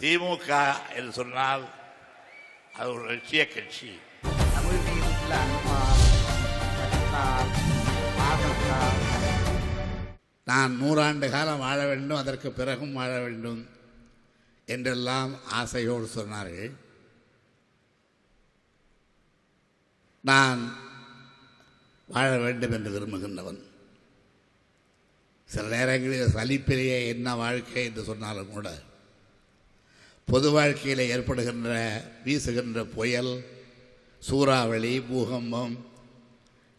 திமுக என்று சொன்னால் அது ஒரு லட்சிய கட்சி. நான் 100 ஆண்டு காலம் வாழ வேண்டும், அதற்கு பிறகும் வாழ வேண்டும் என்றெல்லாம் ஆசையோடு சொன்னார்கள். நான் வாழ வேண்டும் என்று விரும்புகின்றவன். சில நேரங்களில் சலிப்பிலேயே என்ன வாழ்க்கை என்று சொன்னாலும் கூட பொது வாழ்க்கையில் ஏற்படுகின்ற வீசுகின்ற புயல், சூறாவளி, பூகம்பம்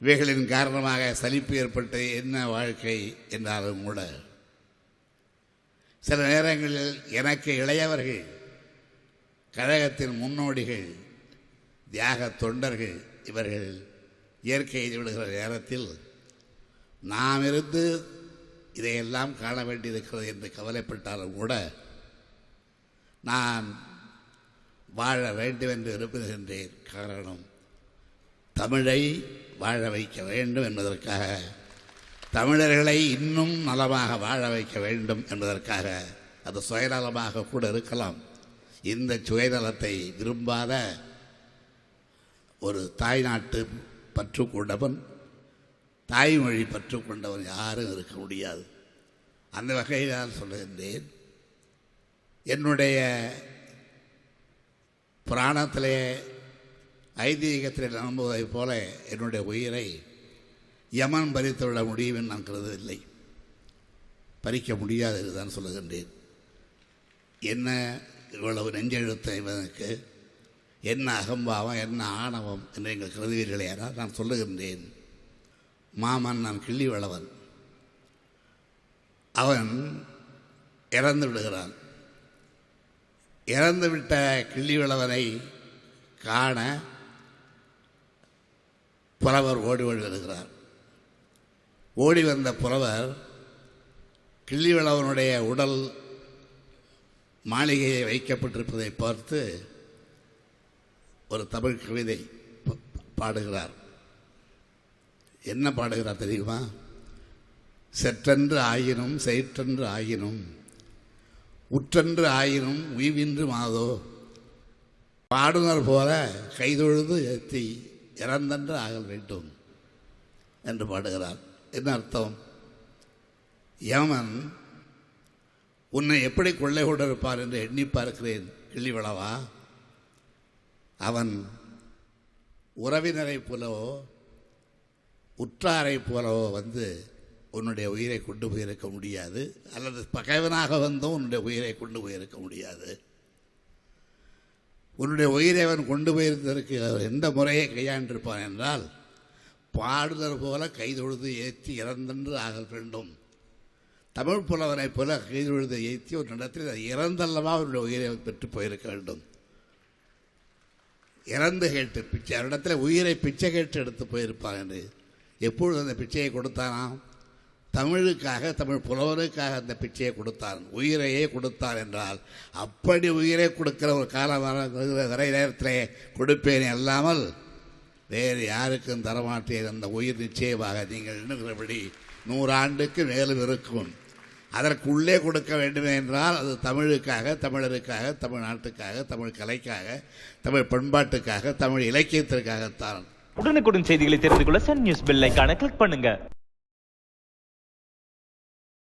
இவைகளின் காரணமாக சலிப்பு ஏற்பட்டு என்ன வாழ்க்கை என்றாலும் கூட சில நேரங்களில் எனக்கு இளையவர்கள், கழகத்தின் முன்னோடிகள், தியாக தொண்டர்கள் இவர்கள் இயற்கையை விடுகிற நேரத்தில் நாம் இருந்து இதையெல்லாம் காண வேண்டியிருக்கிறது என்று கவலைப்பட்டாலும் கூட நான் வாழ வேண்டும் என்று விரும்புகின்றேன். காரணம், தமிழை வாழ வைக்க வேண்டும் என்பதற்காக, தமிழர்களை இன்னும் நலமாக வாழ வைக்க வேண்டும் என்பதற்காக. அது சுயநலமாக கூட இருக்கலாம். இந்த சுயநலத்தை விரும்பாத ஒரு தாய்நாட்டு பற்று கொண்டவன், தாய்மொழி பற்று கொண்டவன் யாரும் இருக்க முடியாது. அந்த வகையில் நான் சொல்லுகின்றேன், என்னுடைய புராணத்திலே ஐதீகத்தில் நம்புவதைப் போல என்னுடைய உயிரை யமன் பறித்துவிட முடியும் என்று நான் கருதவில்லை. பறிக்க முடியாது என்று தான் சொல்லுகின்றேன். என்ன இவ்வளவு நெஞ்செழுத்த இவனுக்கு என்ன அகம்பாவம், என்ன ஆணவம் என்று எங்கள் கருதுவீர்களே. நான் சொல்லுகின்றேன், மாமன் நான் கிள்ளிவளவன், அவன் இறந்து விடுகிறான். இறந்துவிட்ட கிள்ளிவளவனை காண புலவர் ஓடி வருகிறார். ஓடி வந்த புலவர் கிள்ளிவளவனுடைய உடல் மாளிகையை வைக்கப்பட்டிருப்பதை பார்த்து ஒரு தமிழ் கவிதை பாடுகிறார். என்ன பாடுகிறார் தெரியுமா? செற்றென்று ஆயினும் செயிற்றென்று ஆயினும் உற்றென்று ஆயினும் உய்வின்று மாதோ, பாடுனர் போல கைதொழுது ஏற்றி இறந்தென்று ஆகல் வேண்டும் என்று பாடுகிறார். என்ன அர்த்தம்? யமன் உன்னை எப்படி கொள்ளை கொண்டிருப்பார் என்று எண்ணி பார்க்கிறேன் கிள்ளிவளவா. அவன் உறவினரை போலவோ உற்றாரை போலவோ வந்து உன்னுடைய உயிரை கொண்டு போயிருக்க முடியாது, அல்லது பகைவனாக வந்தும் உன்னுடைய உயிரை கொண்டு போயிருக்க முடியாது. உன்னுடைய உயிரை அவன் கொண்டு போயிருந்ததற்கு அவர் எந்த முறையை கையாண்டிருப்பான் என்றால், பாடுதல் போல கைதொழுது ஏற்றி இறந்தென்று ஆகல் வேண்டும். தமிழ் புலவனைப் போல கைதொழுது ஏற்றி ஒரு இடத்தில் இறந்தல்லவா அவருடைய உயிரை பெற்று போயிருக்க வேண்டும். இறந்து கேட்டு பிச்சை, அவரிடத்தில் உயிரை பிச்சை கேட்டு எடுத்து போயிருப்பான் என்று எப்பொழுது அந்த பிச்சையை கொடுத்தானாம்? தமிழுக்காக, தமிழ் புலவருக்காக அந்த பிச்சையை கொடுத்தான், உயிரையே கொடுத்தான் என்றால், அப்படி உயிரை கொடுக்கிற ஒரு காலம் வரை நேரத்திலே கொடுப்பேனே அல்லாமல் வேறு யாருக்கும் தரமாட்டேன். அந்த உயிர் நிச்சயமாக நீங்கள் எண்ணுகிறபடி 100 ஆண்டுக்கு மேலும் இருக்கும். அதற்குள்ளே கொடுக்க வேண்டுமே என்றால் அது தமிழுக்காக, தமிழருக்காக, தமிழ்நாட்டுக்காக, தமிழ் கலைக்காக, தமிழ் பண்பாட்டுக்காக, தமிழ் இலக்கியத்திற்காகத்தான். உடனுக்குடன் செய்திகளை தெரிந்து கொள்ள சன் நியூஸ் பெல் ஐகானை கிளிக் பண்ணுங்க.